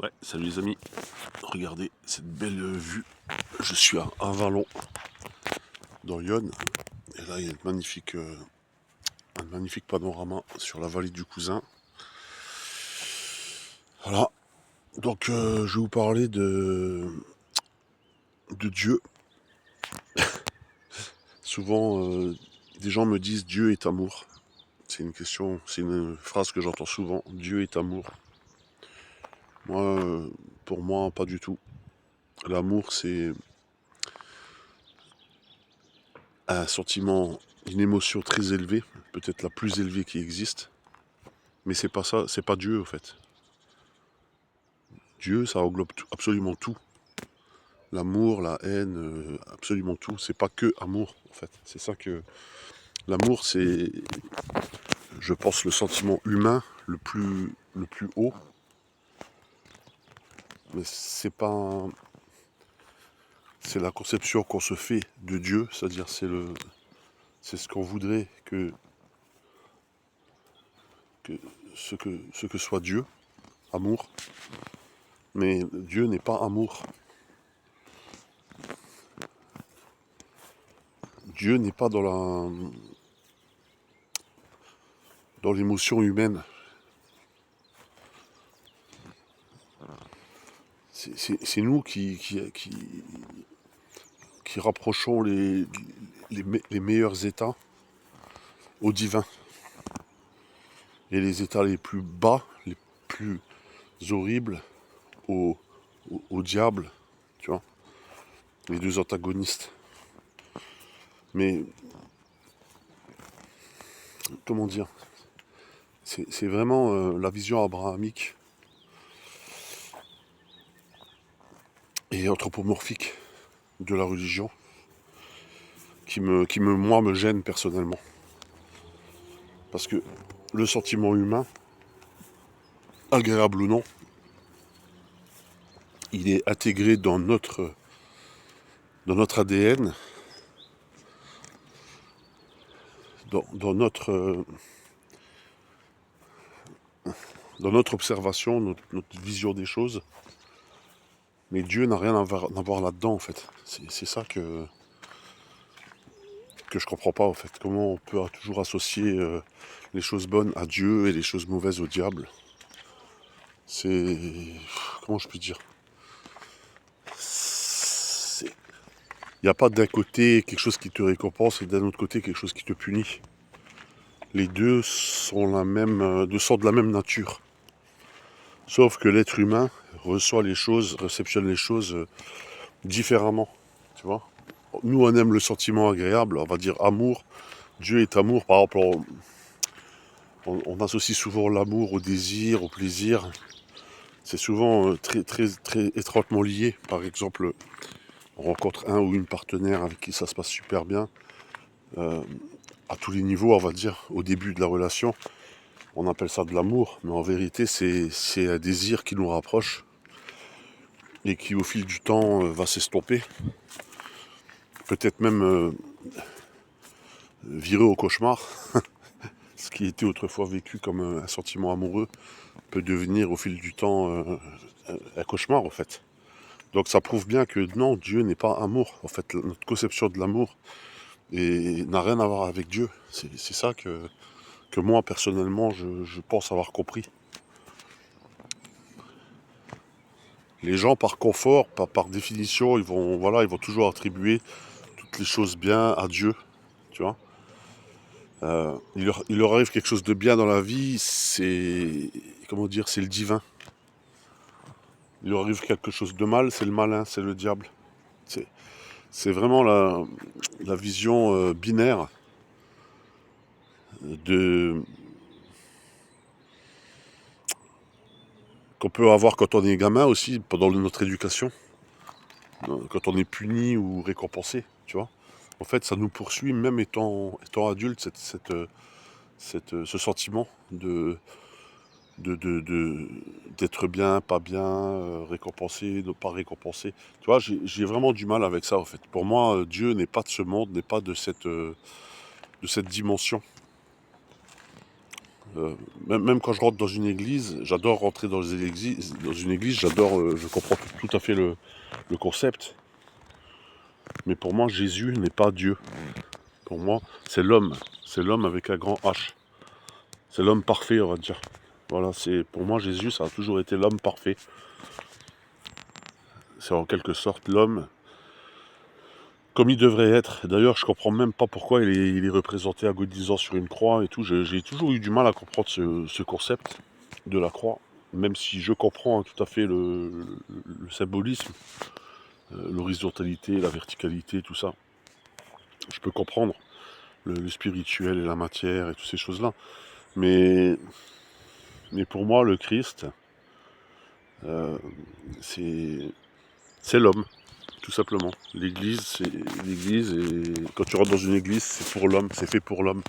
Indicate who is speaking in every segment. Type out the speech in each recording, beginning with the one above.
Speaker 1: Ouais, salut les amis, regardez cette belle vue. Je suis à Avallon, dans Yonne, et là il y a un magnifique panorama sur la vallée du Cousin. Voilà, donc je vais vous parler de Dieu. Souvent, des gens me disent Dieu est amour. C'est une phrase que j'entends souvent, Dieu est amour. Moi, pour moi, pas du tout. L'amour, c'est un sentiment, une émotion très élevée, peut-être la plus élevée qui existe. Mais c'est pas ça, c'est pas Dieu en fait. Dieu, ça englobe absolument tout. L'amour, la haine, absolument tout. C'est pas que amour en fait. C'est ça que l'amour, c'est, je pense, le sentiment humain le plus haut. Mais c'est pas, c'est la conception qu'on se fait de Dieu, c'est-à-dire c'est ce qu'on voudrait que ce que soit Dieu, amour. Mais Dieu n'est pas amour. Dieu n'est pas dans l'émotion humaine. C'est nous qui rapprochons les meilleurs états au divin. Et les états les plus bas, les plus horribles au, au diable, tu vois, les deux antagonistes. Mais comment dire, c'est vraiment la vision abrahamique et anthropomorphique de la religion moi, me gêne personnellement. Parce que le sentiment humain, agréable ou non, il est intégré dans notre ADN, dans dans notre observation, notre vision des choses. Mais Dieu n'a rien à voir là-dedans, en fait. C'est ça que je comprends pas, en fait. Comment on peut toujours associer les choses bonnes à Dieu et les choses mauvaises au diable. C'est... Comment je peux dire? Il n'y a pas d'un côté quelque chose qui te récompense et d'un autre côté quelque chose qui te punit. Les deux sont sont de la même nature. Sauf que l'être humain reçoit les choses, réceptionne les choses différemment. Tu vois? Nous, on aime le sentiment agréable, on va dire amour. Dieu est amour, par exemple, on associe souvent l'amour au désir, au plaisir. C'est souvent très étroitement lié. Par exemple, on rencontre un ou une partenaire avec qui ça se passe super bien, à tous les niveaux, on va dire, au début de la relation. On appelle ça de l'amour, mais en vérité, c'est un désir qui nous rapproche et qui, au fil du temps, va s'estomper. Peut-être même virer au cauchemar. Ce qui était autrefois vécu comme un sentiment amoureux peut devenir au fil du temps un cauchemar en fait. Donc ça prouve bien que non, Dieu n'est pas amour. En fait, notre conception de l'amour n'a rien à voir avec Dieu. C'est ça que moi personnellement je pense avoir compris. Les gens par confort, par définition, ils vont toujours attribuer toutes les choses bien à Dieu. Tu vois. Il leur arrive quelque chose de bien dans la vie, c'est comment dire, c'est le divin. Il leur arrive quelque chose de mal, c'est le malin, c'est le diable. C'est, c'est vraiment la vision binaire de, qu'on peut avoir quand on est gamin aussi, pendant notre éducation, quand on est puni ou récompensé, tu vois. En fait, ça nous poursuit même étant adulte, ce sentiment de d'être bien, pas bien, récompensé, ne pas récompensé. Tu vois, j'ai vraiment du mal avec ça, en fait. Pour moi, Dieu n'est pas de ce monde, n'est pas de cette dimension. Même quand je rentre dans une église, j'adore rentrer dans une église, je comprends tout à fait le concept. Mais pour moi, Jésus n'est pas Dieu. Pour moi, c'est l'homme. C'est l'homme avec un grand H. C'est l'homme parfait, on va dire. Voilà, pour moi, Jésus, ça a toujours été l'homme parfait. C'est en quelque sorte l'homme comme il devrait être. D'ailleurs, je comprends même pas pourquoi il est représenté agonisant sur une croix et tout. J'ai toujours eu du mal à comprendre ce concept de la croix, même si je comprends tout à fait le symbolisme, l'horizontalité, la verticalité, tout ça. Je peux comprendre le spirituel et la matière et toutes ces choses-là. Mais pour moi, le Christ, euh, c'est l'homme. Tout simplement. L'église, c'est l'église, et quand tu rentres dans une église, c'est pour l'homme, c'est fait pour l'homme.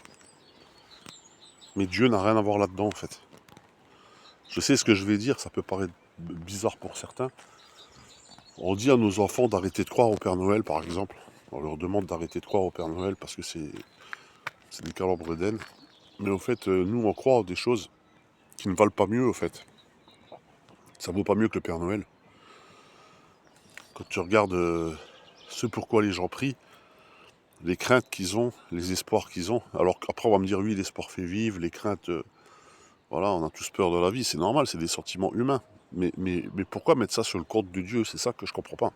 Speaker 1: Mais Dieu n'a rien à voir là-dedans, en fait. Je sais ce que je vais dire, ça peut paraître bizarre pour certains. On dit à nos enfants d'arrêter de croire au Père Noël, par exemple. On leur demande d'arrêter de croire au Père Noël parce que c'est des calembres d'ailes. Mais au fait, nous, on croit à des choses qui ne valent pas mieux, au fait. Ça vaut pas mieux que le Père Noël. Quand tu regardes ce pourquoi les gens prient, les craintes qu'ils ont, les espoirs qu'ils ont. Alors qu'après, on va me dire, oui, l'espoir fait vivre, les craintes, voilà, on a tous peur de la vie, c'est normal, c'est des sentiments humains. Mais pourquoi mettre ça sur le compte de Dieu? C'est ça que je comprends pas.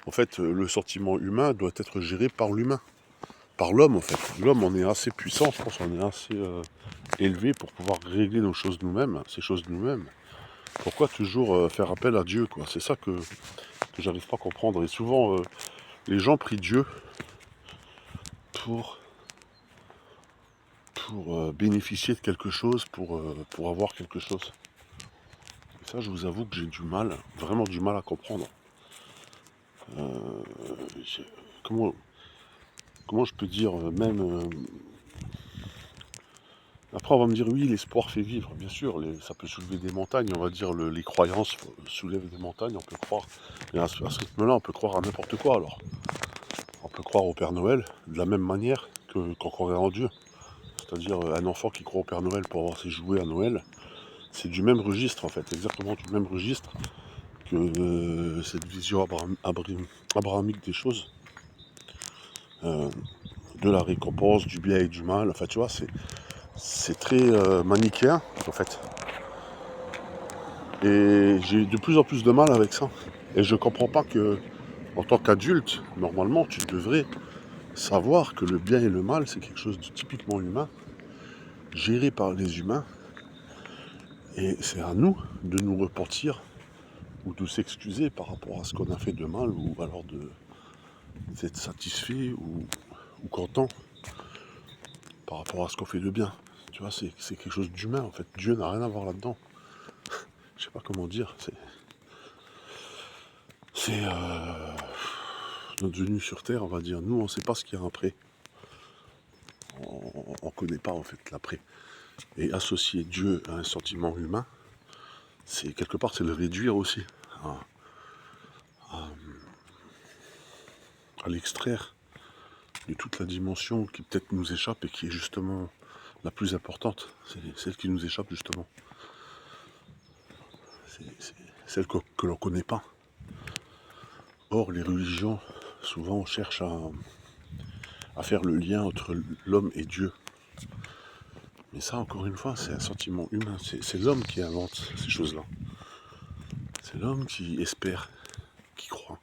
Speaker 1: En fait, le sentiment humain doit être géré par l'humain, par l'homme, en fait. L'homme, on est assez puissant, je pense, on est assez élevé pour pouvoir régler nos choses nous-mêmes, ces choses nous-mêmes. Pourquoi toujours faire appel à Dieu, quoi? C'est ça que j'arrive pas à comprendre. Et souvent, les gens prient Dieu pour bénéficier de quelque chose, pour avoir quelque chose. Et ça, je vous avoue que j'ai du mal, vraiment du mal à comprendre. Je- comment je peux dire, après, on va me dire, oui, l'espoir fait vivre. Bien sûr, ça peut soulever des montagnes. On va dire, les croyances soulèvent des montagnes, on peut croire. Et à ce rythme-là, on peut croire à n'importe quoi, alors. On peut croire au Père Noël de la même manière qu'on croirait en Dieu. C'est-à-dire, un enfant qui croit au Père Noël pour avoir ses jouets à Noël, c'est du même registre, en fait, exactement du même registre que cette vision abrahamique des choses, euh, de la récompense, du bien et du mal. Enfin, tu vois, c'est très manichéen, en fait. Et j'ai de plus en plus de mal avec ça. Et je comprends pas que, en tant qu'adulte, normalement, tu devrais savoir que le bien et le mal, c'est quelque chose de typiquement humain, géré par les humains. Et c'est à nous de nous repentir ou de s'excuser par rapport à ce qu'on a fait de mal, ou alors d'être satisfait ou content par rapport à ce qu'on fait de bien. Tu vois, c'est quelque chose d'humain, en fait. Dieu n'a rien à voir là-dedans. Je sais pas comment dire. C'est notre venue sur Terre, on va dire. Nous, on ne sait pas ce qu'il y a après. On ne connaît pas, en fait, l'après. Et associer Dieu à un sentiment humain, c'est quelque part, c'est le réduire aussi, à l'extraire de toute la dimension qui peut-être nous échappe et qui est justement la plus importante. C'est celle qui nous échappe, justement. C'est celle que l'on ne connaît pas. Or, les religions, souvent, on cherche à faire le lien entre l'homme et Dieu. Mais ça, encore une fois, c'est un sentiment humain. C'est l'homme qui invente ces choses-là. C'est l'homme qui espère, qui croit,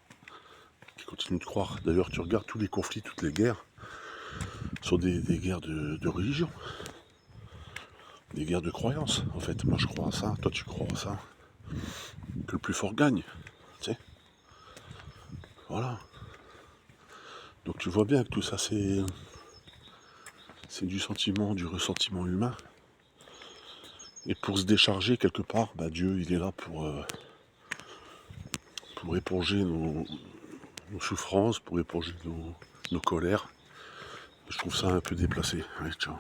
Speaker 1: qui continue de croire. D'ailleurs, tu regardes tous les conflits, toutes les guerres, sont des guerres de religion, des guerres de croyance. En fait, moi je crois à ça, toi tu crois à ça. Que le plus fort gagne, tu sais. Voilà. Donc tu vois bien que tout ça, c'est du sentiment, du ressentiment humain. Et pour se décharger quelque part, bah, Dieu il est là pour éponger nos souffrances, pour éponger nos colères. Je trouve ça un peu déplacé. Allez, ciao.